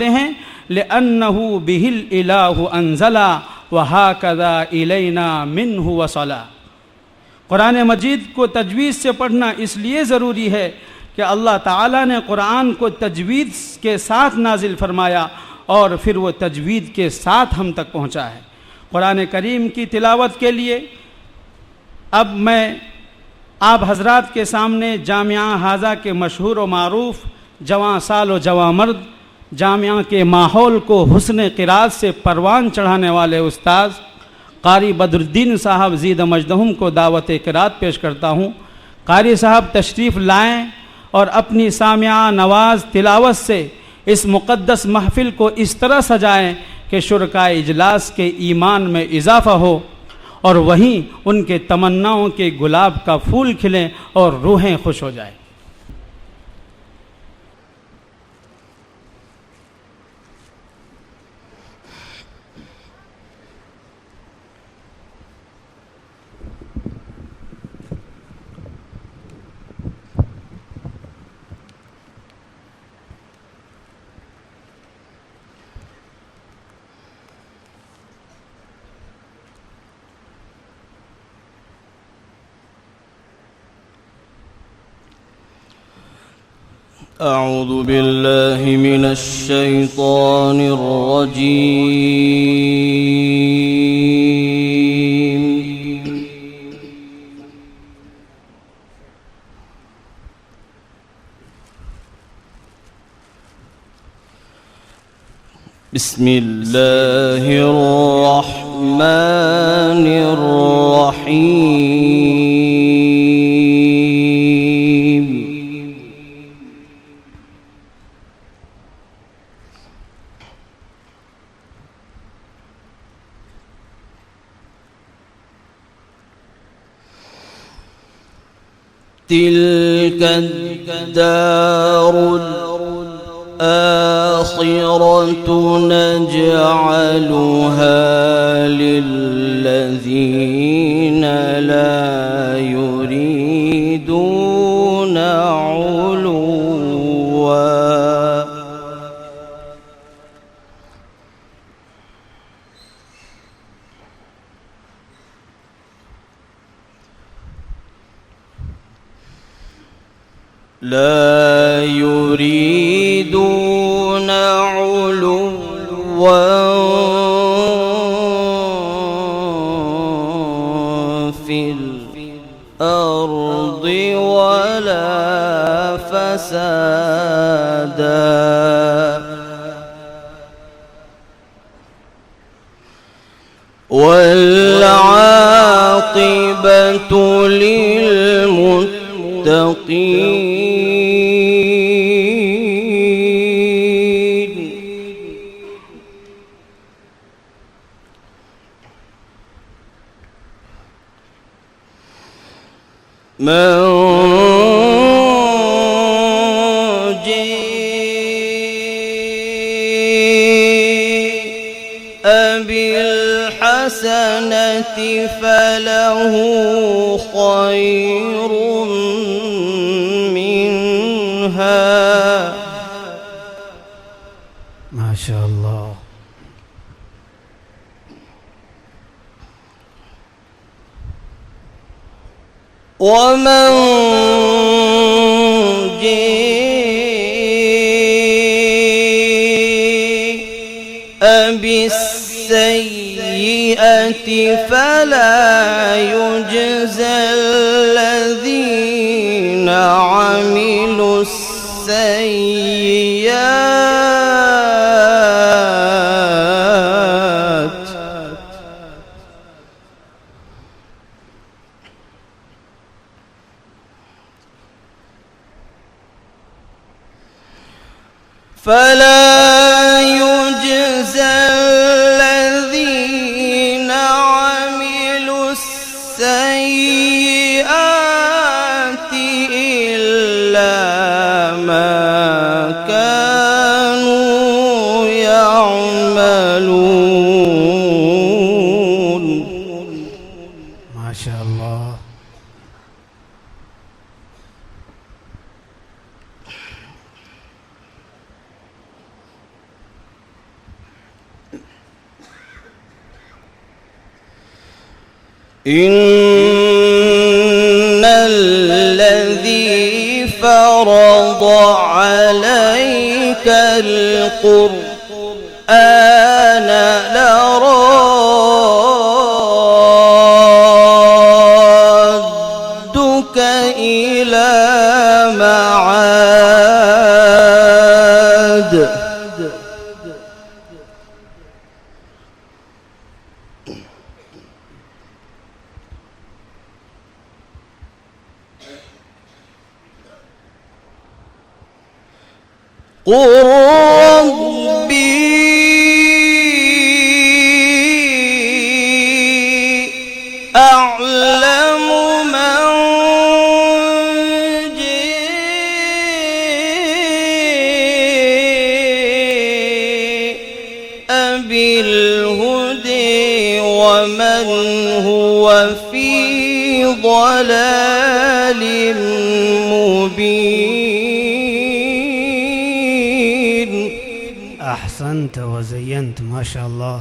हैं लिअन्नहु बिहिल इलाहु अंज़ला व हाकज़ा इलैना मिन्हु वसला। कुरान मजीद को तजवीज़ से पढ़ना इसलिए ज़रूरी है कि अल्लाह ताला ने कुरान को तजवीज़ के साथ नाजिल फरमाया और फिर वो तजवीज़ के साथ हम तक पहुँचा है। कुरान करीम की तिलावत के लिए अब मैं आप हज़रात के सामने जामिया हाजा के मशहूर व मारूफ़ जवां साल व जवां मर्द जामिया के माहौल को हुस्न क़िरात से परवान चढ़ाने वाले उस्ताद कारी बदरुद्दीन साहब ज़ीद मजदहुम को दावत क़िरात पेश करता हूँ। कारी साहब तशरीफ़ लाएँ और अपनी सामिया नवाज़ तिलावत से इस मुक़द्दस महफ़िल को इस तरह सजाएँ कि शुरकाए इजलास के ईमान में इजाफ़ा हो और वहीं उनके तमन्नाओं के गुलाब का फूल खिलें और रूहें खुश हो जाएँ। أعوذ بالله من الشيطان الرجيم بسم الله الرحمن الرحيم تلك الدار الآخرة نجعلها للذين لا يريدون علوا لا يريدون علوا في الأرض ولا فسادا والعاقبة للمتقين من جاء بالحسنة فله خير منها ما شاء الله. ومن جاء بالسيئة فلا يجزى الذين عملوا السيئات فلا يجزى الذين عملوا السيئات إلا ما كانوا إن الذي فرض عليك القرآن لرادك إلى معاد. قل ربي أعلم من جاء بالهدى ومن هو في ضلال مبين. أحسنت وزينت، ما شاء الله.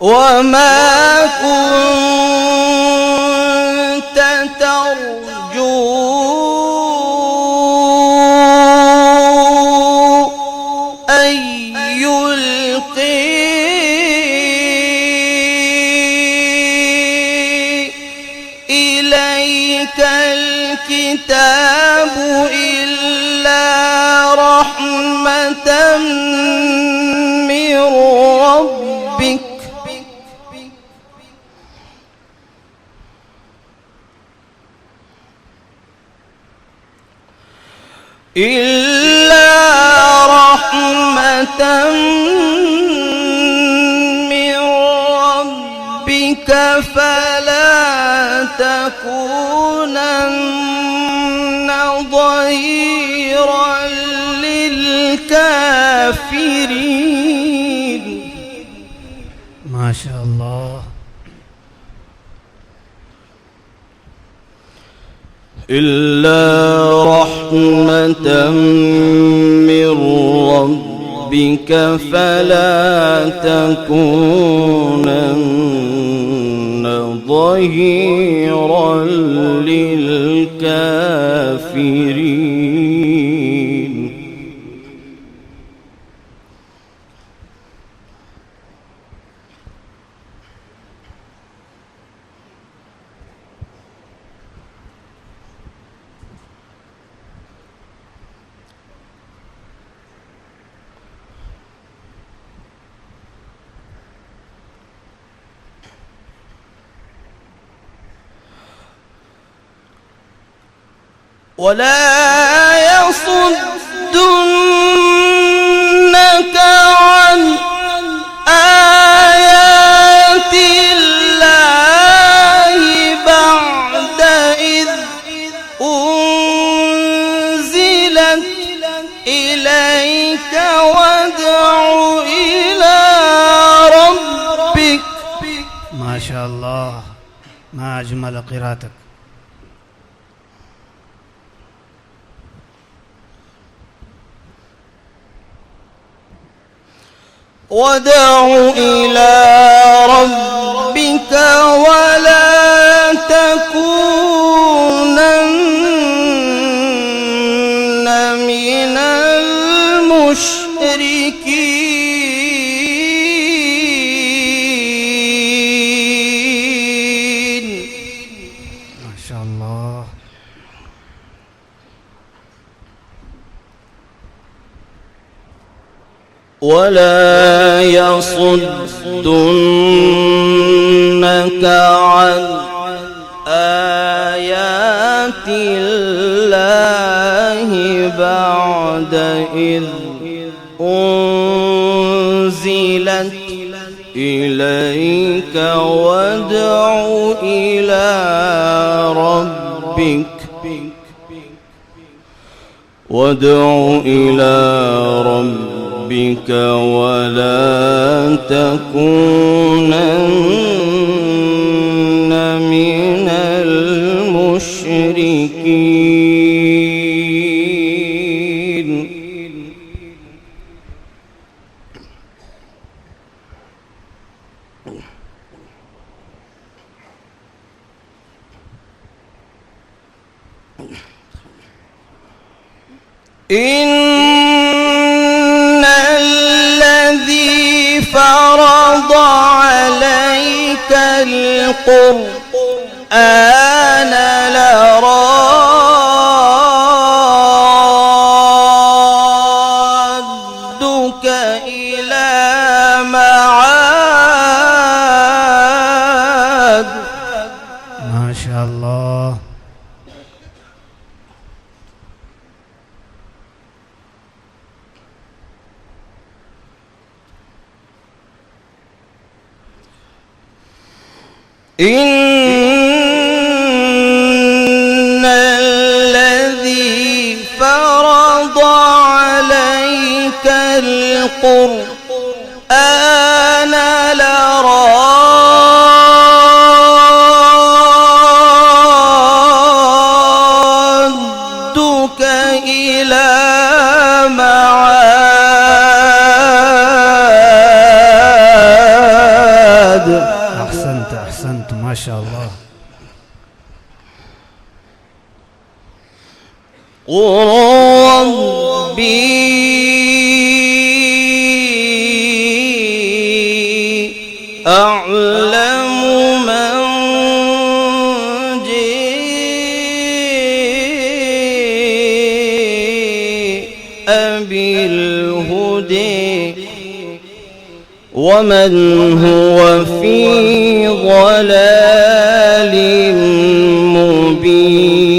وما كنت ترجو أن يلقي إليك الكتاب إلا رحمة من ربك فلا تكونن ظهيرا للكافرين. ما شاء الله. إلا رحمة من ربك فلا تكونن ظهيرا للكافرين. ولا يصدنك عن آيات الله بعد إذ أنزلت إليك وادع إلى ربك. ما شاء الله، ما أجمل قراءتك. وادع إلى ربك ولا تكونن من المشركين. ما شاء الله. ولا يصدنك عن آيات الله بعد إذ أنزلت إليك وادع إلى ربك ولا تكونن من المشركين. إن الذي فرض عليك القرآن لرادك إلى معاد. ما شاء الله. إن الذي فرض عليك القرآن لرادك إلى معاد. أحسنت أحسنت ما شاء الله. قل ربي أعلم من جاء بالهدى ومن هو في ضلال مبين.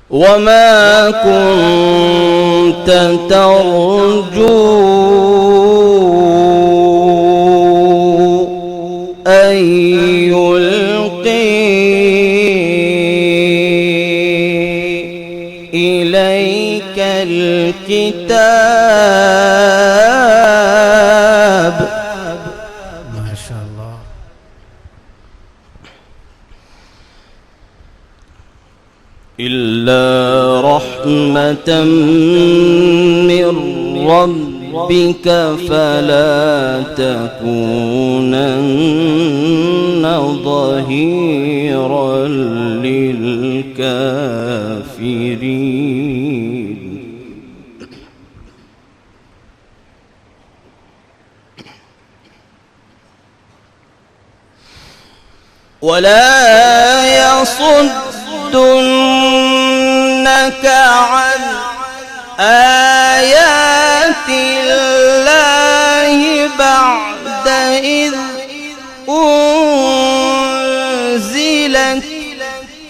وما كنت ترجو أن يلقي إليك الكتاب. ما شاء الله. إلا رحمة من ربك فلا تكونن ظهيرا للكافرين. ولا يصدنك عن آيات الله بعد إذ أنزلت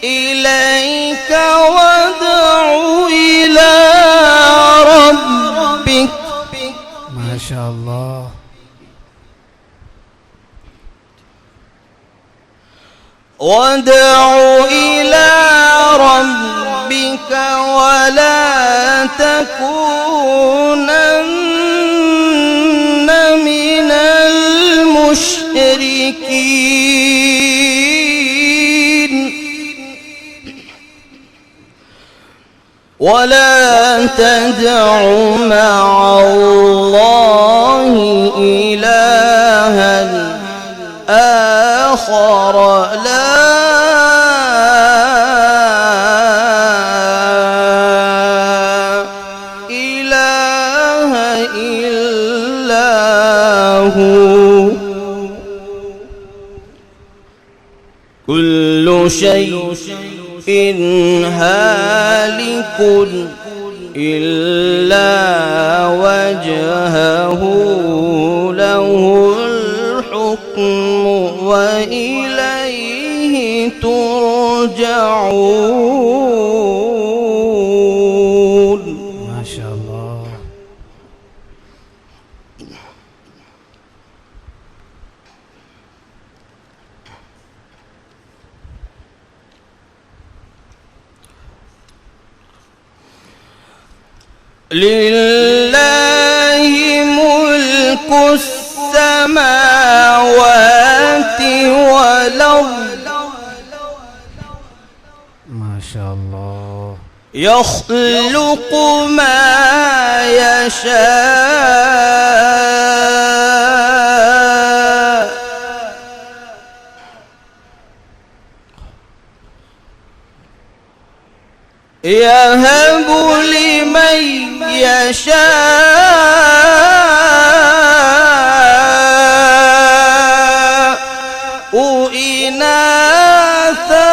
إليك وادع إلى ربك. ما شاء الله. وادع إلى ربك ولا تكونن من المشركين. ولا تدع مع الله إلها آخر لا إله إلا هو. كل شيء هالك إلا وجهه له الحكم وإليه ترجعون. ما شاء الله. لله ملك السماوات والأرض. ما شاء الله. يخلق ما يشاء يهب لمن يشاء إناثا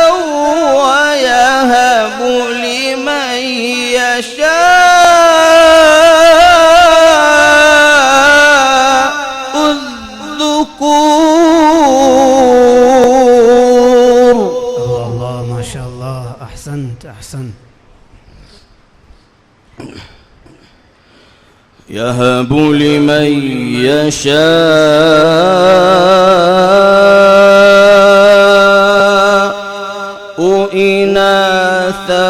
ويهب لمن يشاء الذكور. الله ما شاء الله، أحسنت أحسنت. يهب لمن يشاء إناثا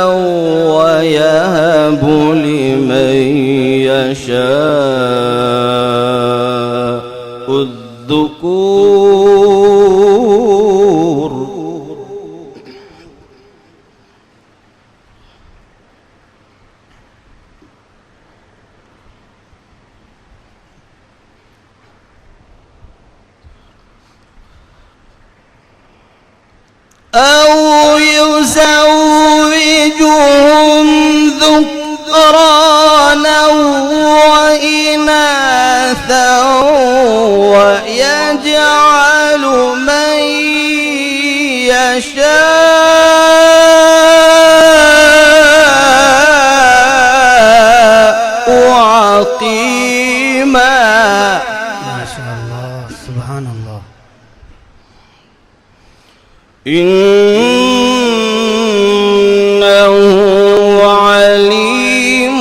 ويهب لمن يشاء الذكور. أو يزوجهم ذكرانا وإناثا ويجعل من يشاء عقيما. ما شاء الله، سبحان الله. إنه عليم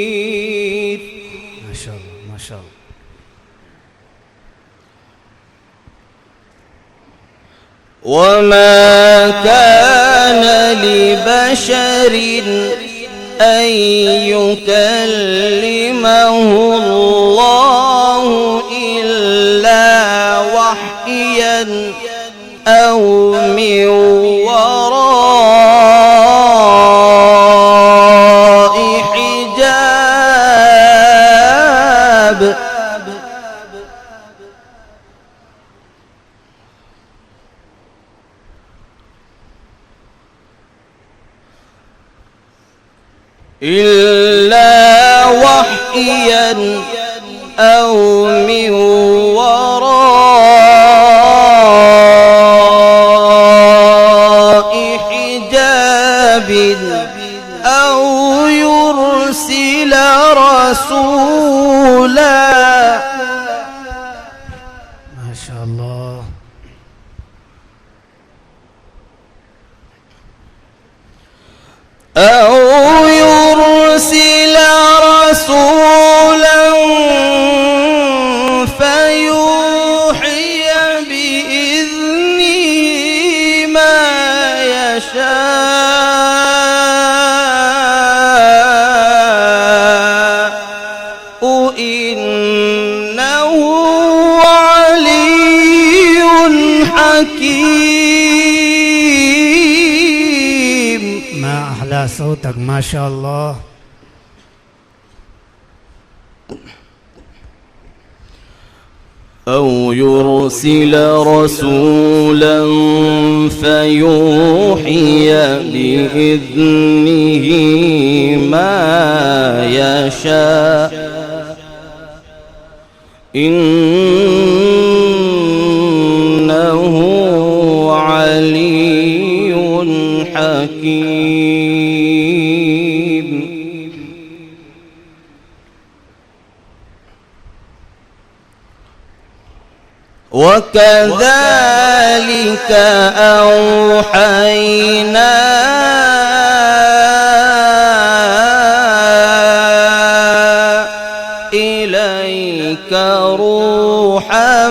قدير. ما شاء الله ما شاء الله. وما كان لبشر أن يكلمه الله إلا وحيا أو من وراء حجاب. إلا وحيا أو من وراء حجاب أو يرسل رسولا. ما شاء الله. أو يرسل رسولا فيوحي بإذنه ما يشاء إنه علي حكيم. ما أحلى صوتك، ما شاء الله. أو يرسل رسولا فيوحي بإذنه ما يشاء إنه علي حكيم. وكذلك أوحينا إليك روحا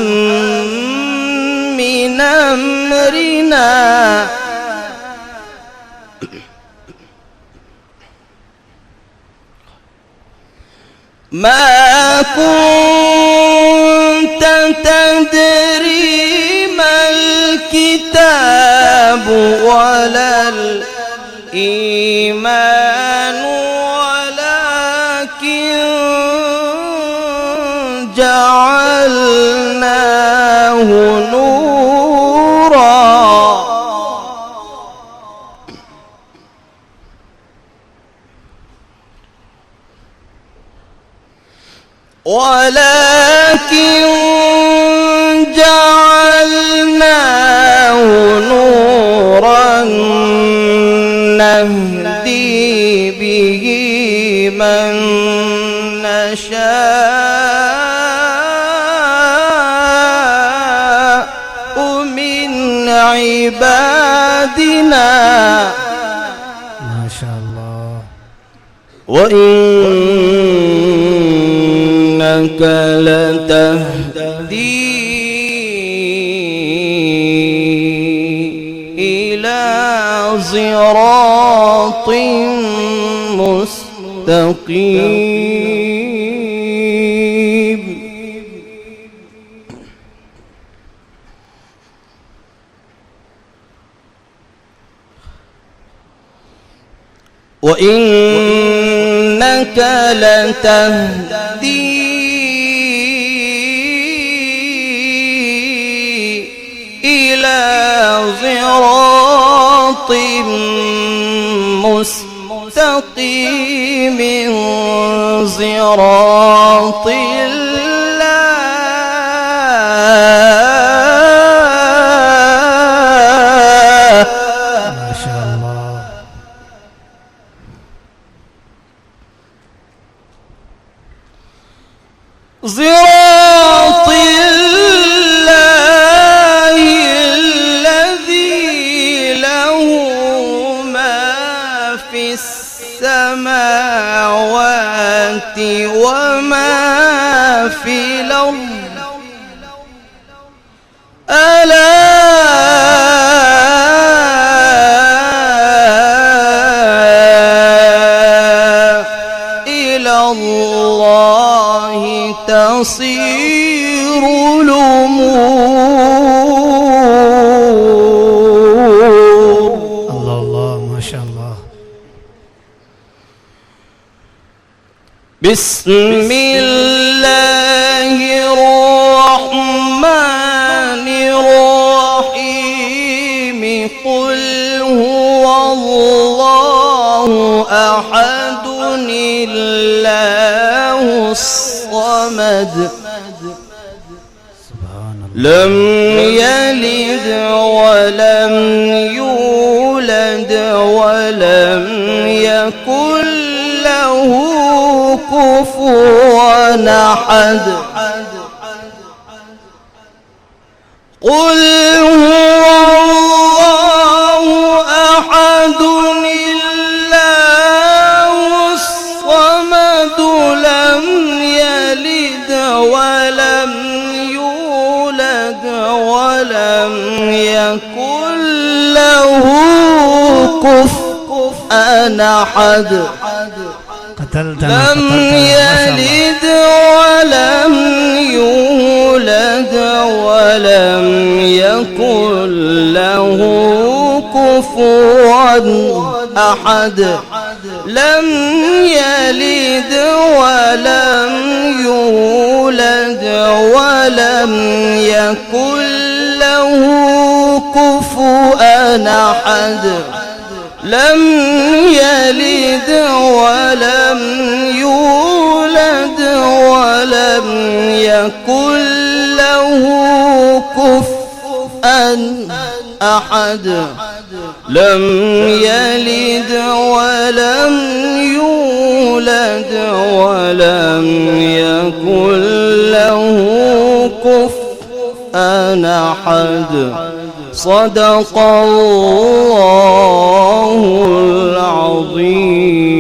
من أمرنا ما كنت تدري ما الكتاب ولا الإيمان ولكن جعلناه نورا ولكن جعلناه نورا نهدي به من نشاء من عبادنا ما شاء الله. وإنك لتهدي إلى صراط مستقيم. وإنك لتهدي إلى صراط مستقيم صراط ما شاء الله. صراط الله الذي له ما في السماوات وما في الأرض ألا إلى الله تصير الأمور. الله الله ما شاء الله. بسم الله الرحمن الرحيم. قل هو الله أحد الله الصمد سبحان الله. لم يلد ولم يولد ولم يكن له كفوا أحد. قل هو الله أحد الله الصمد لم يلد ولم يولد ولم يكن له كفوا أحد. قتلتنا لم يلد ولم يولد ولم يكن له كفوا أحد. لم يلد ولم يولد ولم يكن له كفوا أحد. لم يلد ولم يولد ولم يكن له كفوا أحد. لم يلد ولم يولد ولم يكن له كفوا أحد. صدق الله العظيم.